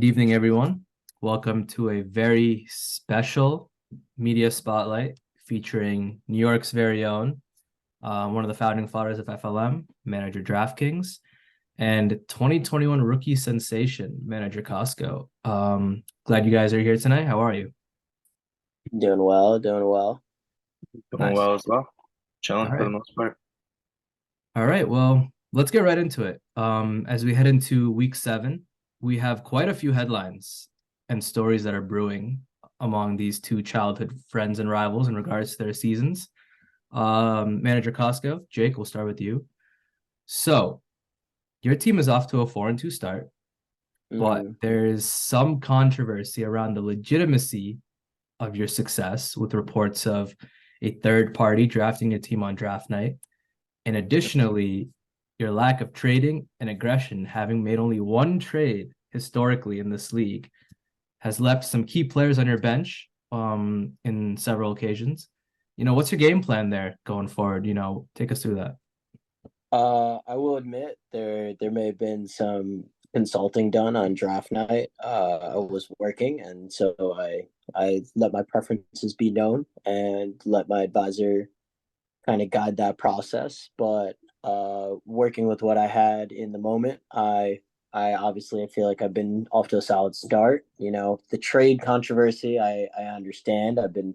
Good evening, everyone. Welcome to a very special media spotlight featuring New York's very own, one of the founding fathers of FLM, manager DraftKings, and 2021 rookie sensation, manager Costco. Glad you guys are here tonight. How are you? Doing well, doing well. Doing Nice. well as well. All Chilling for the right. most part. All right. Well, let's get right into it. As we head into week 7, we have quite a few headlines and stories that are brewing among these two childhood friends and rivals in regards to their seasons. Manager Costco, Jake, we'll start with you. So, your team is off to a 4-2 start, but hmm there's some controversy around the legitimacy of your success with reports of a third party drafting your team on draft night. And additionally, your lack of trading and aggression, having made only one trade historically in this league, has left some key players on your bench in several occasions. What's your game plan there going forward? Take us through that. I will admit there may have been some consulting done on draft night. I was working, and so I let my preferences be known and let my advisor kind of guide that process. But working with what I had in the moment, I obviously I feel like I've been off to a solid start. The trade controversy, I understand. I've been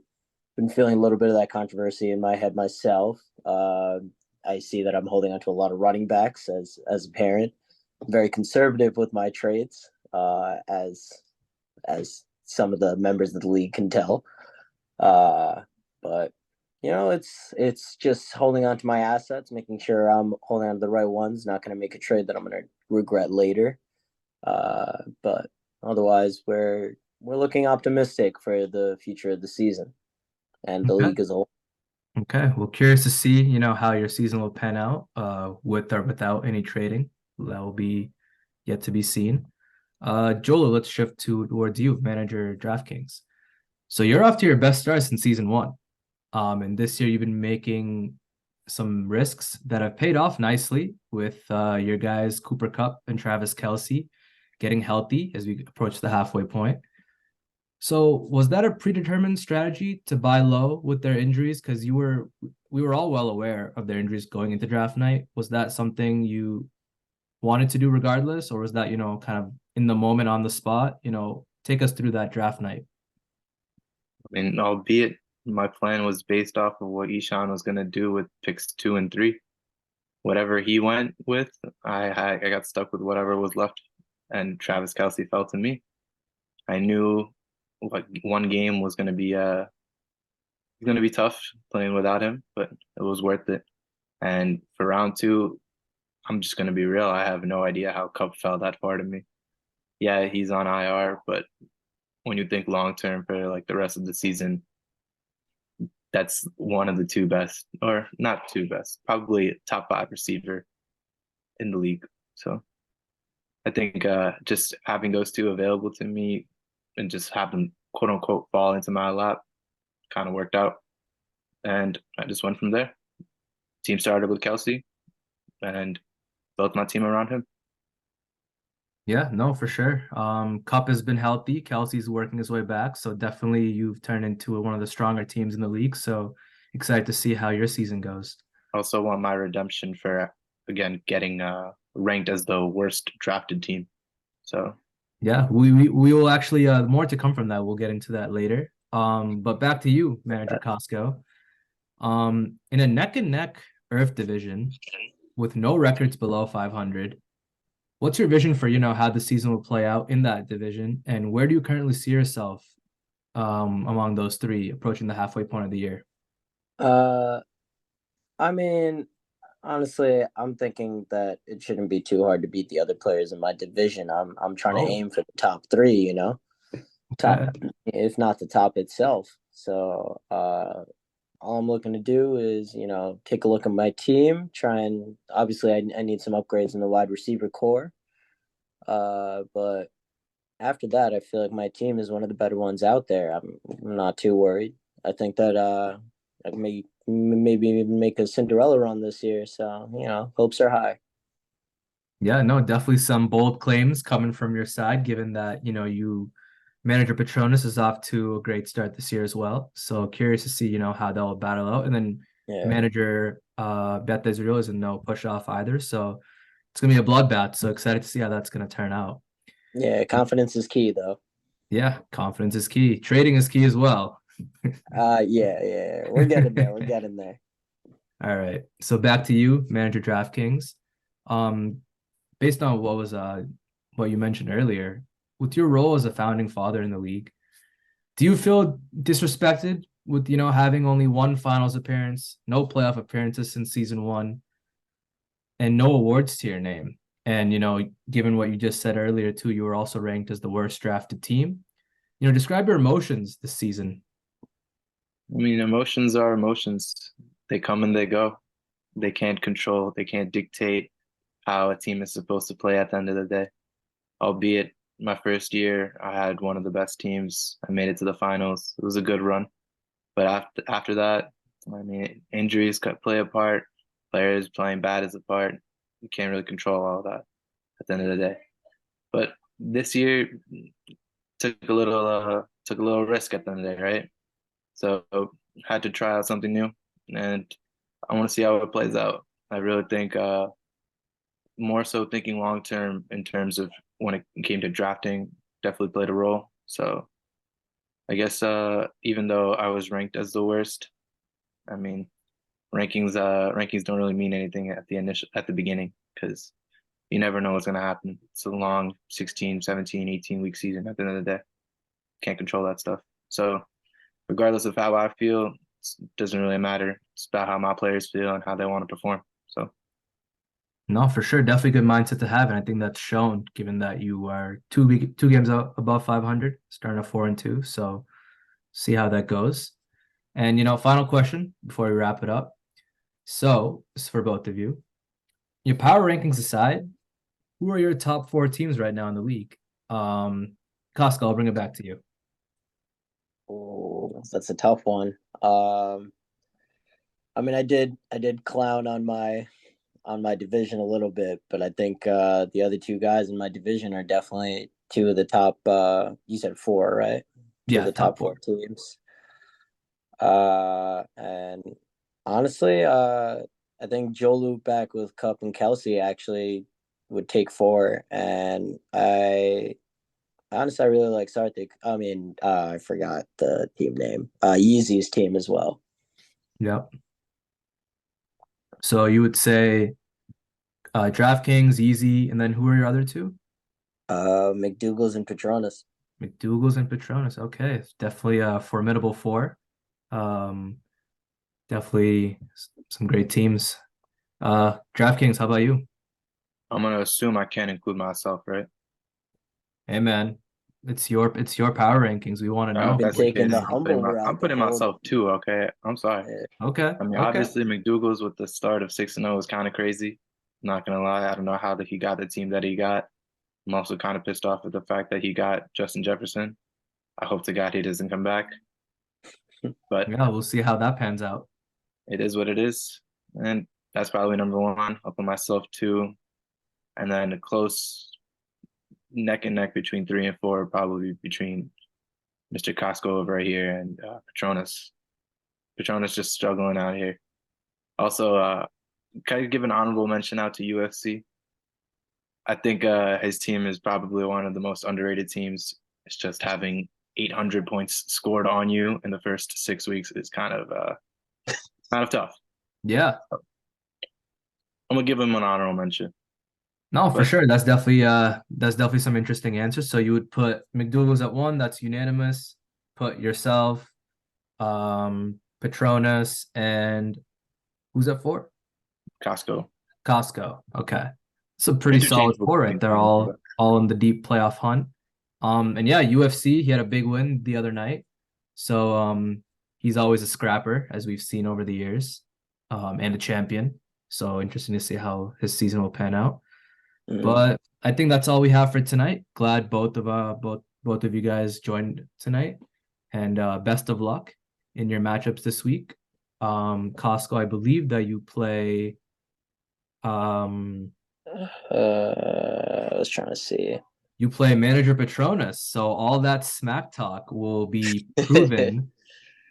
feeling a little bit of that controversy in my head myself. I see that I'm holding on to a lot of running backs as a parent. I'm very conservative with my trades, as some of the members of the league can tell. But it's just holding on to my assets, making sure I'm holding on to the right ones. Not going to make a trade that I'm going to regret later. But otherwise, we're looking optimistic for the future of the season and the Okay. league as a whole. Okay. Well, curious to see, how your season will pan out, with or without any trading. That will be yet to be seen. Joel, let's shift towards you, manager DraftKings. So you're off to your best start since season 1. And this year you've been making some risks that have paid off nicely with your guys Cooper Kupp and Travis Kelce getting healthy as we approach the halfway point. So was that a predetermined strategy to buy low with their injuries? Because we were all well aware of their injuries going into draft night. Was that something you wanted to do regardless, or was that, kind of in the moment on the spot? Take us through that draft night. I mean, albeit my plan was based off of what Ishan was gonna do with picks 2 and 3. Whatever he went with, I got stuck with whatever was left, and Travis Kelce fell to me. I knew what one game was gonna be tough playing without him, but it was worth it. And for round two, I'm just gonna be real. I have no idea how Cup fell that far to me. Yeah, he's on IR, but when you think long term for like the rest of the season, that's one of the two best, or not two best, probably top 5 receiver in the league. So I think just having those two available to me and just have them quote unquote fall into my lap kind of worked out. And I just went from there. Team started with Kelce and built my team around him. Yeah, no, for sure. Cup has been healthy. Kelsey's working his way back, so definitely you've turned into one of the stronger teams in the league. So excited to see how your season goes. Also want my redemption for again getting ranked as the worst drafted team. So Yeah, we will actually more to come from that. We'll get into that later. But back to you, Manager Costco. In a neck and neck Earth division with no records below 500, what's your vision for, how the season will play out in that division, and where do you currently see yourself among those three approaching the halfway point of the year? Uh, I mean, honestly, I'm thinking that it shouldn't be too hard to beat the other players in my division. I'm trying to Oh, aim for the top three, top, okay. if not the top itself. So, all I'm looking to do is, take a look at my team, try and obviously I need some upgrades in the wide receiver core. But after that, I feel like my team is one of the better ones out there. I'm not too worried. I think that I may maybe even make a Cinderella run this year. So hopes are high. Yeah, no, definitely some bold claims coming from your side, given that, manager Petronas is off to a great start this year as well. So curious to see, how they'll battle out. And then Yeah, manager Beth Israel isn't no push off either. So it's gonna be a bloodbath. So excited to see how that's gonna turn out. yeah. Confidence is key, though. Yeah, confidence is key. Trading is key as well. Yeah, yeah. We're getting there. We're getting there. All right. So back to you, manager DraftKings. Um, Based on what you mentioned earlier, with your role as a founding father in the league, do you feel disrespected with, having only one finals appearance, no playoff appearances since season one, and no awards to your name? And, given what you just said earlier too, you were also ranked as the worst drafted team. Describe your emotions this season. I mean, emotions are emotions. They come and they go. They can't dictate how a team is supposed to play at the end of the day. Albeit my first year, I had one of the best teams. I made it to the finals. It was a good run. But after that, I mean, injuries could play a part. Players playing bad is a part. You can't really control all that at the end of the day. But this year took a little risk at the end of the day, right? So had to try out something new, and I want to see how it plays out. I really think more so thinking long term in terms of when it came to drafting definitely played a role. So I guess even though I was ranked as the worst, I mean rankings don't really mean anything at the beginning because you never know what's going to happen. It's a long 16, 17, 18-week season at the end of the day. Can't control that stuff. So regardless of how I feel, it doesn't really matter. It's about how my players feel and how they want to perform. So No, for sure. Definitely good mindset to have. And I think that's shown given that you are 2 games out above 500, starting at 4-2. So see how that goes. And, final question before we wrap it up. So this is for both of you. Your power rankings aside, who are your top four teams right now in the league? Costco, I'll bring it back to you. Oh, that's a tough one. I mean, I did clown on my division a little bit, but I think the other two guys in my division are definitely two of the top. You said four, right? Two of Yeah, the top top four. four teams. And honestly, I think Jolu back with Cup and Kelsey actually would take four, and I honestly I really like Sarthik. I mean, I forgot the team name. Yeezy's team as well. Yep. So you would say DraftKings, Easy, and then who are your other two? McDougal's and Petronas. McDougal's and Petronas. Okay, it's definitely a formidable four. Um, Definitely some great teams. DraftKings, how about you? I'm gonna assume I can't include myself, right? Hey man, it's your power rankings. We want to I You've know been beg what your you taking the kidding. think. humble I'm route the putting whole. myself too, okay? I'm sorry. Okay, I mean, okay. obviously McDougal's with the start of 6-0 is kind of crazy. Not gonna lie, I don't know how that he got the team that he got. I'm also kind of pissed off at the fact that he got Justin Jefferson. I hope to God he doesn't come back, but Yeah, we'll see how that pans out. it is what it is. And that's probably number one. I'll put myself two, and then a close neck and neck between three and four, probably between Mr. Costco over right here and Petronas. Petronas just struggling out here. Also, can I give an honorable mention out to UFC? I think his team is probably one of the most underrated teams. It's just having 800 points scored on you in the first 6 weeks is kind of tough. Yeah, I'm gonna give him an honorable mention. no, for But sure. That's definitely some interesting answers. So you would put McDougal's at one, that's unanimous. Put yourself, Petronas, and who's at four? Costco, Costco. Okay. It's a pretty solid interchangeable four right between there, them, but all in the deep playoff hunt. And yeah, UFC, he had a big win the other night. So he's always a scrapper, as we've seen over the years, and a champion. So interesting to see how his season will pan out. Mhm. But I think that's all we have for tonight. Glad both of you guys joined tonight. And best of luck in your matchups this week. Costco, I believe that you play I was trying to see. You play manager Petronas, so all that smack talk will be proven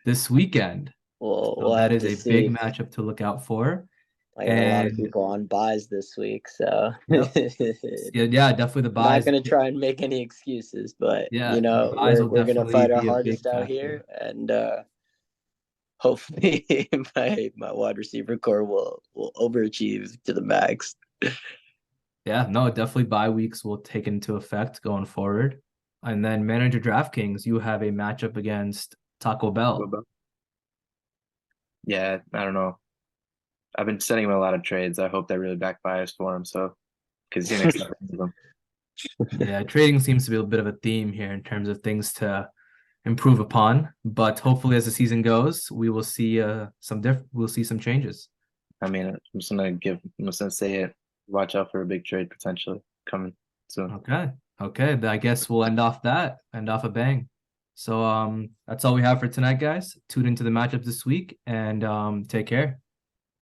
this weekend. So We'll that have is to a big see. matchup to look out for. I got a lot of And people on buys this week, so yep, yeah, definitely the not buys. gonna try and make any excuses, but Yeah, you the know, buys will we're gonna definitely fight our be a big hardest out factor. here, and hopefully my wide receiver core will overachieve to the max. Yeah, no, definitely bye weeks will take into effect going forward. And then manager DraftKings, you have a matchup against Taco Go Bell. Bell. Yeah, I don't know. I've been sending him a lot of trades. I hope that really backfires for him. So, because he makes nothing of them. Yeah, trading seems to be a bit of a theme here in terms of things to improve upon. But hopefully, as the season goes, we will see we'll see some changes. I mean, I'm just gonna say it. Watch out for a big trade potentially coming soon. Okay. Okay. I guess we'll end off a bang. So that's all we have for tonight, guys. Tune into the matchup this week and take care.